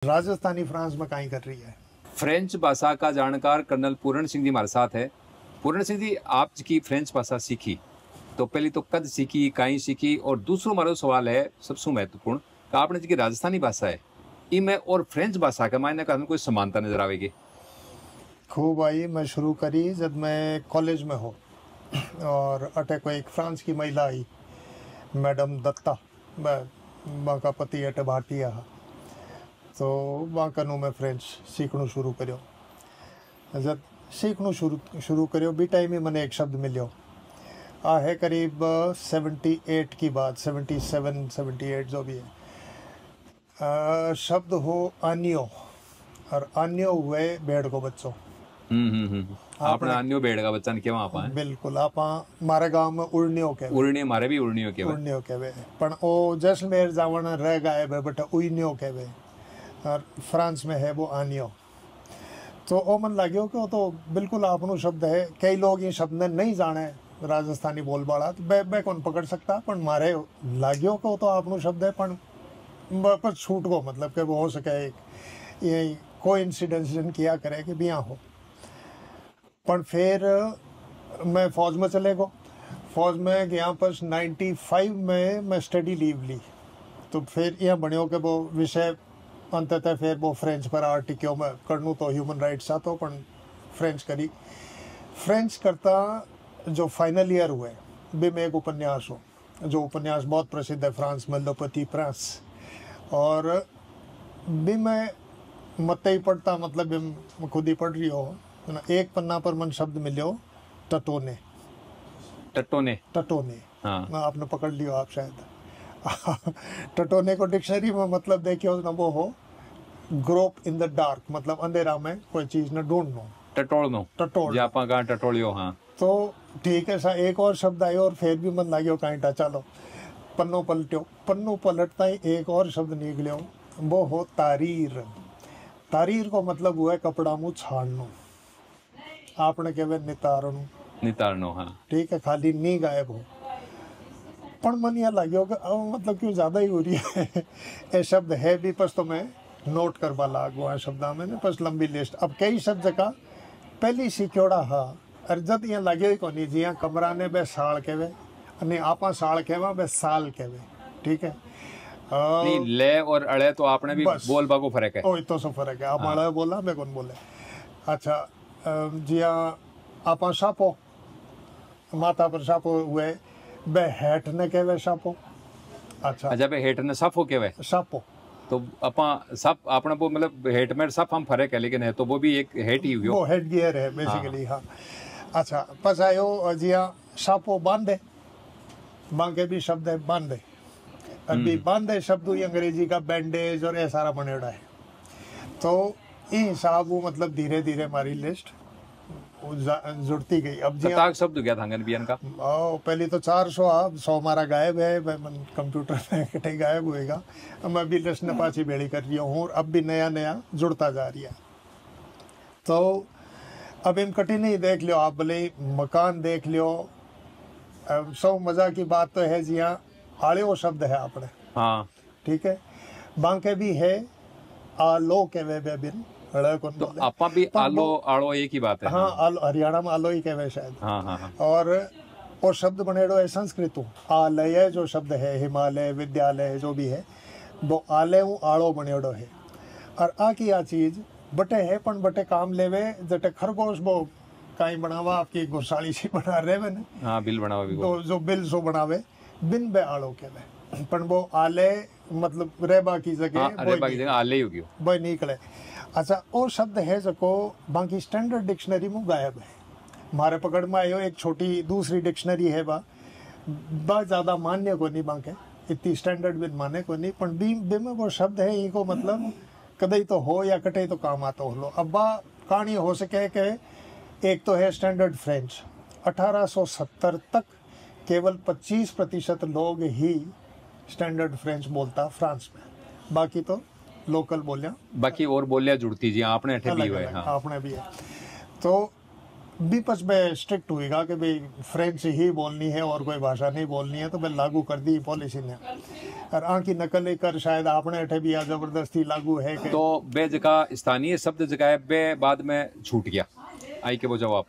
Rajasthani France में कहीं कर रही है। फ्रेंच भाषा का जानकार कर्नल पूर्ण सिंह जी हमारे साथ है। पूर्ण सिंह जी, आपकी फ्रेंच भाषा सीखी तो पहली तो कद सीखी, कहीं सीखी, और दूसरो हमारो सवाल है सबसे महत्वपूर्ण कि आपने जी राजस्थानी भाषा है इनमें और फ्रेंच भाषा के मायने का कोई समानता नजर आएगी? खूब आई। मैं शुरू करी जब मैं कॉलेज में हो और अटे को एक फ्रांस की महिला आई, मैडम दत्ता। माँ का पति अटे भारतीय है, तो वहाँ कनु मैं फ्रेंच सीखना शुरू करो। जब सीखना शुरू करो बी टाइम ही मैंने एक शब्द मिलो आ है करीब 78 की बात, 77 78 जो भी है। शब्द हो आनियो, और आनियो हुए भेड़ को बच्चों। आपने आनियो भेड़ का बच्चा के वहाँ पा बिल्कुल। आप मारे गांव में उड़नियो के उड़नी, मारे भी उड़नियो के उड़नियो के पण ओ जैसलमेर जावण रह गए बट उइनियो के और फ्रांस में है वो आनियो। तो ओ मन लाग्यो कि तो बिल्कुल आपनो शब्द है। कई लोग ये शब्द ने नहीं जाने राजस्थानी बोलबाड़ा, तो मैं कौन पकड़ सकता, पर मारे लाग्यो को तो आपनो शब्द है। पर छूट को मतलब कि वो हो सके ये कोइंसिडेंस किया करे कि बिया हो। पर फिर मैं फौज में चले गो। फौज में गया पर 95 में मैं स्टडी लीव ली। तो फिर यह बनियो कि वो विषय अंततः फिर वो फ्रेंच पर आर्टिक्यों में करनू तो ह्यूमन राइट्स तो पण फ्रेंच करी। फ्रेंच करता जो फाइनल ईयर हुए भी में एक उपन्यास हो, जो उपन्यास बहुत प्रसिद्ध है फ्रांस में, लो पेटी प्रिंस। और भी मैं मत ही पढ़ता, मतलब मैं खुद ही पढ़ रही हो। एक पन्ना पर मन शब्द मिलो टटोने। टटोने, टटोने, हाँ। आपने पकड़ लियो आप शायद। टटोने को डिक्शनरी में मतलब देखियो ना वो हो ग्रोप इन द डार्क, मतलब अंधेरा में कोई चीज न ढूंढनो। टटोलनो, टटोल जापा का टटोलियो, हाँ। तो ठीक है सा एक और शब्द आयो और फिर भी मन लाग्यो कांटा। चलो पन्नो पलट्यो, पन्नो पलटता ही एक और शब्द निकलियो, वो हो तारीर। तारीर को मतलब हुआ है कपड़ा मुँह छाड़नो। आपने कहवे नितारनो, नितारनो, हाँ। ठीक है, खाली नी गायब हो। पर मन यह लाग्यो कि मतलब क्यों ज्यादा ही हो रही है। ये शब्द है भी पस तो मैं नोट करवा लागू आ शब्द में पस लंबी लिस्ट। अब कई शब्द का पहली सीख्योड़ा हा और जब यहाँ लाग्यो ही कोनी जी कमरा ने बे साल कहवे અને आपा साल कहवा बे साल कहवे, ठीक है। नहीं, ले और अड़े तो आपने भी बोल बागो फर्क है। ओ इतो सो फर्क है। आप अड़े बोला, मैं कौन बोले। अच्छा जी आपा सापो, माथा पर सापो हुए बे हेठ ने कहवे सापो। अच्छा जब हेठ ने साफो कहवे सापो, तो अपा सब अपना वो मतलब हेट में सब हम फर्क है, लेकिन है तो वो भी एक हेट ही हुई, वो हेड गियर है बेसिकली। हाँ अच्छा पस आयो जिया सापो बांधे, बांके भी शब्द है बांधे। अभी बांधे शब्द ही अंग्रेजी का बैंडेज और ऐसा सारा बनेड़ा है। तो ये हिसाब वो मतलब धीरे धीरे हमारी लिस्ट जुड़ती गई। अब जी शब्द क्या था बियन का? पहले तो 400 आप 100 हमारा गायब है, कंप्यूटर में कटे गायब होएगा। मैं अभी लिस्ट ने पाची बेड़ी कर रही हूँ, अब भी नया नया जुड़ता जा रही है। तो अब इन कटी नहीं देख लियो आप, भले मकान देख लियो। सौ मजा की बात तो है जी हाँ, आड़े वो शब्द है आपने, हाँ ठीक है। बांके भी है आलो के वे बिन तो आपा भी आलो आलो एक ही बात है। हाँ, आलो हरियाणा में आलो ही कहवे शायद। हाँ हाँ हाँ। और शब्द बनेड़ो है संस्कृत। आलय जो शब्द है, हिमालय विद्यालय जो भी है, वो आलय आड़ो बनेड़ो है। और आ की आ चीज बटे है पण बटे काम लेवे जटे खरगोश वो कहीं बनावा आपकी घुसाली सी बना रहे वे ने। हाँ, बिल बनावा भी तो जो बिल सो बनावे बिन बे आड़ो कहवे, पण वो आले मतलब रेबा की जगह रेबा की जगह आले ही होगी वो निकले। अच्छा वो शब्द है जो बाकी स्टैंडर्ड डिक्शनरी में गायब है। हमारे पकड़ में आयो एक छोटी दूसरी डिक्शनरी है बा ज़्यादा मान्य को नहीं, बांके इतनी स्टैंडर्ड भी माने को नहीं, पण बी में वो शब्द है इनको मतलब कदई तो हो या कटे तो काम आता हो लो। अब बा कहानी हो सके कि एक तो है स्टैंडर्ड फ्रेंच। 1870 तक केवल 25% लोग ही स्टैंडर्ड फ्रेंच बोलता फ्रांस में, बाकी तो लोकल बोलियां, बाकी और बोलियां जुड़ती जी आपने भी हुए। हाँ। आपने भी है। तो भी पच में स्ट्रिक्ट हुएगा कि भाई फ्रेंच ही बोलनी है और कोई भाषा नहीं बोलनी है, तो मैं लागू कर दी पॉलिसी ने। और आंकी नकल कर शायद आपने अठे भी आ जबरदस्ती लागू है कि तो बे जगह स्थानीय शब्द जगह है बे बाद में छूट गया आई के वो जवाब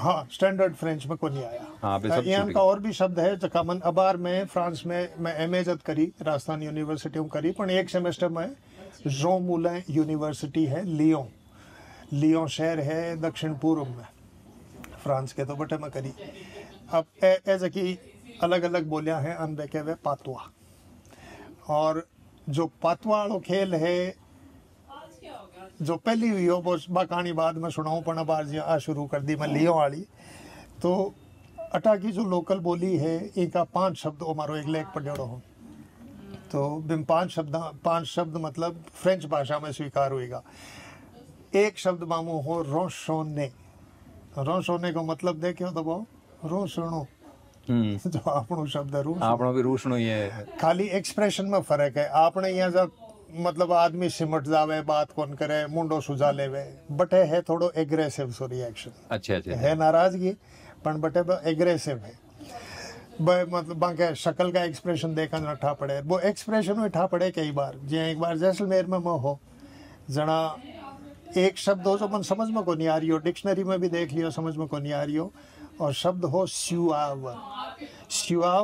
हाँ स्टैंडर्ड फ्रेंच में को नहीं आया। हाँ बे सब यहाँ छूट का गया और भी शब्द है जका मन अबार में फ्रांस में मैं एमए जद करी राजस्थान यूनिवर्सिटी में करी पण एक सेमेस्टर में जो मूले यूनिवर्सिटी है लियोन शहर है दक्षिण पूर्व में फ्रांस के तो बटे में करी। अब ऐसे की अलग अलग बोलियां हैं अनबे के वे पातवा और जो पातवा वालो खेल है जो पहली हुई हो वो कहानी बाद में सुनाऊं पण बार जी आ शुरू कर दी मैं लियो वाली। तो अटा की जो लोकल बोली है इनका 5 शब्द मारो एक लेख पढ़ेड़ो हो तो बिन 5 शब्द मतलब फ्रेंच भाषा में स्वीकार हुएगा। एक शब्द मामू हो रोशोने का मतलब देखियो तो वो रोशनो जो आपनो शब्द है रूस आपनो भी रूसनो ही है खाली एक्सप्रेशन में फर्क है। आपने यहाँ जब मतलब आदमी सिमट जावे बात कौन करे मुंडो सुझा लेवे बटे है थोड़ो एग्रेसिव सो रिएक्शन अच्छा अच्छा है नाराजगी पण बटे एग्रेसिव है मतलब बाके शक्ल का एक्सप्रेशन देखा न ठा पड़े वो एक्सप्रेशन में ठा पड़े कई बार जे एक बार जैसलमेर में हो जना एक शब्द हो जो मन समझ में को नहीं आ रही हो डिक्शनरी में भी देख लियो समझ में को नहीं आ रही हो और शब्द हो स्युआव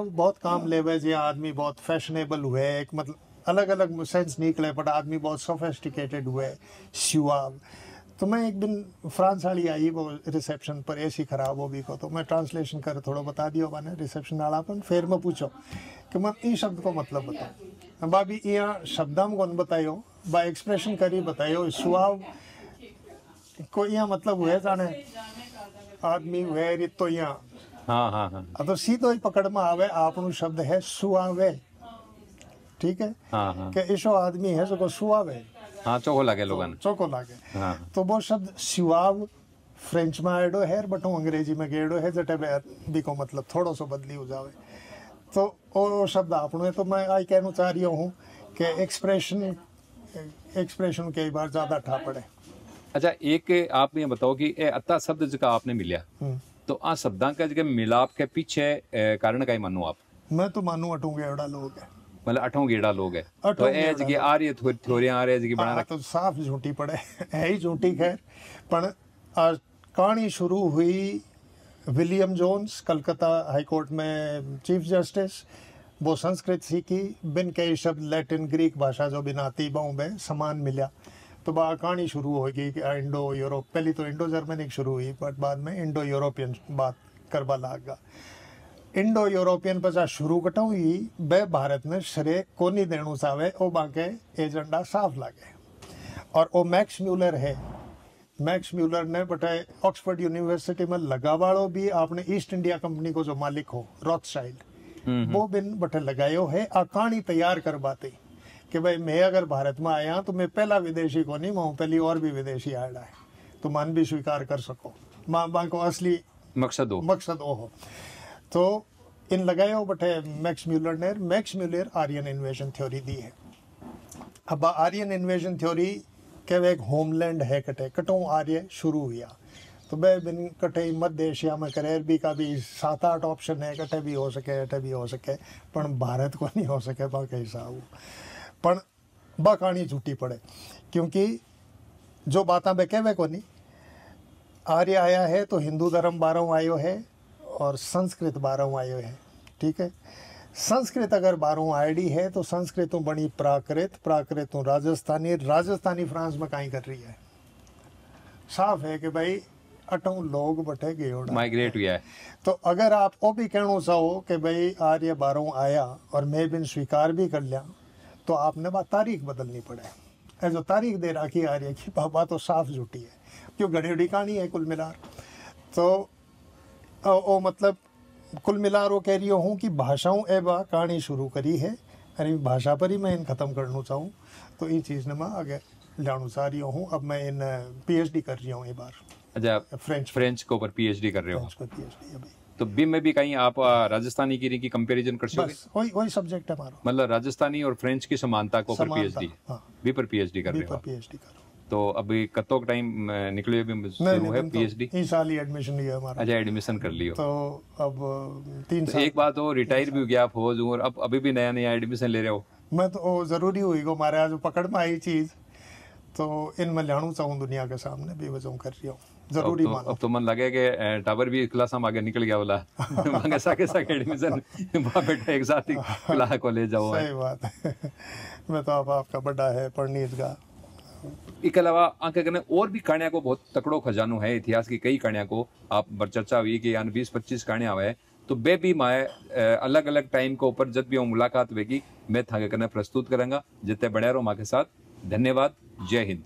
बहुत काम लेवे जे आदमी बहुत फैशनेबल हुए एक मतलब अलग अलग सेंस निकले बट आदमी बहुत सोफिस्टिकेटेड हुए स्युआव। तो मैं एक दिन फ्रांस वाली आई वो रिसेप्शन पर एसी खराब हो भी को तो मैं ट्रांसलेशन कर थोड़ा बता दियो मैंने रिसेप्शन वाला पर फिर मैं पूछो कि मैं ई शब्द को मतलब बताओ बाबी यहाँ शब्दा में कौन बतायो बा एक्सप्रेशन करी बतायो सुआव को यहाँ मतलब हुए जाने आदमी हुए रित तो यहाँ हाँ हाँ हाँ तो सीधो ही पकड़ में आवे आपनो शब्द है सुआवे ठीक है हाँ हाँ कि ईशो आदमी है जो को सुआवे हाँ चोको लागे लोगन चौको लागे हाँ तो वो शब्द सिवाव फ्रेंच में आएडो है बट अंग्रेजी में गेडो है जटे भी को मतलब थोड़ो सो बदली हो जावे तो वो शब्द आपनो है। तो मैं आई कहना चाह रही हूँ कि एक्सप्रेशन कई बार ज्यादा ठा पड़े। अच्छा एक आप ये बताओ कि ए अत्ता शब्द जगह आपने मिलिया तो आ शब्दां का जगह मिलाप के पीछे कारण का ही मानो आप मैं तो मानू अटूंगे एवड़ा लोग है मतलब अठों गेड़ा लोग है अठों तो ए गेड़ा जगह आ रही है थोड़ियां आ रही है जगह बना हाँ, तो साफ झूठी पड़े है ही झूठी खैर पण कहानी शुरू हुई William Jones Calcutta high court में चीफ जस्टिस वो संस्कृत सीखी बिन कई शब्द लैटिन ग्रीक भाषा जो बिन आती बे समान मिला तो बा कहानी शुरू होगी कि इंडो यूरोप पहली तो इंडो जर्मनिक शुरू हुई बट बाद में इंडो यूरोपियन बात करवा लागा। इंडो यूरोपियन पचा शुरू कटाऊ ही बे भारत ने श्रेय को नहीं देणु चावे ओ बाके एजेंडा साफ लागे और ओ मैक्स म्यूलर है मैक्स म्यूलर ने बटे ऑक्सफोर्ड यूनिवर्सिटी में लगावाड़ो भी आपने ईस्ट इंडिया कंपनी को जो मालिक हो रॉथशाइल्ड वो बिन बटे लगायो है आ कहानी तैयार करवाती कि भाई मैं अगर भारत में आया तो मैं पहला विदेशी को नहीं मैं पहली और भी विदेशी आया है तो मन भी स्वीकार कर सको माँ को असली मकसद हो तो इन लगायो बटे Max Muller Aryan invasion theory दी है। अब आर्यन इन्वेजन थ्योरी के एक होमलैंड है कटो आर्य शुरू हुआ तो बे बिन कटे मध्य एशिया में करेर भी का भी 7-8 ऑप्शन है कटे भी हो सके पर भारत को नहीं हो सके बाकी हिसाब पण बा कहानी झूठी पड़े क्योंकि जो बातें बे कहवे को नहीं आर्य आया है तो हिंदू धर्म बारों आयो है और संस्कृत बारों आयो है ठीक है। संस्कृत अगर बारों आईडी है तो संस्कृत बनी प्राकृत राजस्थानी फ्रांस में कहीं कर रही है साफ है कि भाई अटों लोग बटे गए माइग्रेट हुआ है तो अगर आप वो भी कहना चाहो कि भाई आर्य बारों आया और मैं बिन स्वीकार भी कर लिया तो आपने बात तारीख बदलनी पड़े जो तारीख दे रखी आर्य की बात तो साफ झूठी है क्यों गड़ेड़ी कहानी है कुल मिलार तो ओ मतलब कुल मिलार वो कह रही हूँ कि भाषाओं ए बा कहानी शुरू करी है अरे भाषा पर ही मैं इन ख़त्म करना चाहूँ तो ये चीज़ ने मैं आगे लाना चाह रही हूँ। अब मैं इन PhD कर रही हूँ ये बार अच्छा फ्रेंच के ऊपर PhD कर रहे हो अभी तो बीम में भी कहीं आप राजस्थानी की कंपैरिजन कर सकोगे वही सब्जेक्ट है हमारा मतलब राजस्थानी और फ्रेंच की समानता को पर PhD हाँ। भी पर PhD कर रहे हो PhD कर तो अभी कतो टाइम निकले भी शुरू है PhD इस साल ही एडमिशन लिया हमारा अच्छा एडमिशन कर लियो तो अब 3 तो साल एक बात हो रिटायर भी हो गया आप हो और अब अभी भी नया एडमिशन ले रहे हो मैं तो ओ ज़रूरी हुई को मारे आज पकड़ में आई चीज़ तो इन मैं लियाणू चाहूँ दुनिया के सामने भी वजह कर रही हूँ जरूरी मानो। अब तो मन लगे कि टावर भी क्लास में आगे निकल गया बोला मांगे साके साके एडमिशन वहाँ बेटा एक साथ ही क्लास को ले जाओ। सही बात है मैं तो आपका बड़ा है पढ़नीत का। इसके अलावा आंके करने और भी कहानियां को बहुत तकड़ो खजानो है इतिहास की कई कहानियां को आप पर चर्चा हुई कि यान 20-25 कहानियां हुए तो बे भी माए अलग अलग टाइम के ऊपर जब भी वो मुलाकात होगी मैं थाके करने प्रस्तुत करूंगा जितने बड़े रहो माँ के साथ। धन्यवाद। जय हिंद।